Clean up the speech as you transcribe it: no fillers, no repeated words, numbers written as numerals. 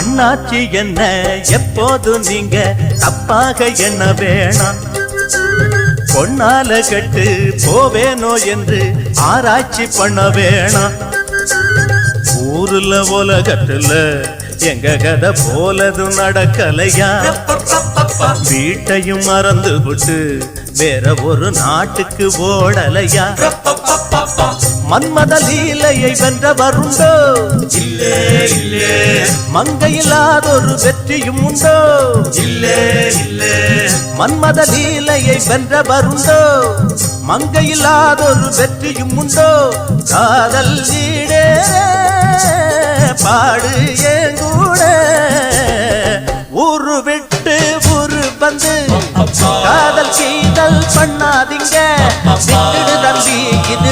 அண்ணாச்சி என்ன எப்போது நீங்க தப்பாக என்ன வேணாம். பொன்னால கட்டு போவேனோ என்று ஆராய்ச்சி பண்ண வேணாம். ஊருல உலகத்துல எங்க கதை போலது நடக்கலையா. வீட்டையும் மறந்து விட்டு வேற ஒரு நாட்டுக்கு ஓடலையா. மன்மத லீலையை வென்றவருண்டோ இல்லே இல்லே. மங்கையில்லாதொரு வெற்றியும் உண்டோ இல்லே இல்லே. மன்மத லீலையை வென்றவருண்டோ மங்கையில்லாதொரு வெற்றியும் உண்டோ. காதல் நீடே பாடு ஏங்கூட. ஊரு விட்டு ஊரு வந்து காதல் கீதல் பண்ணாதீங்க. தம்பி இது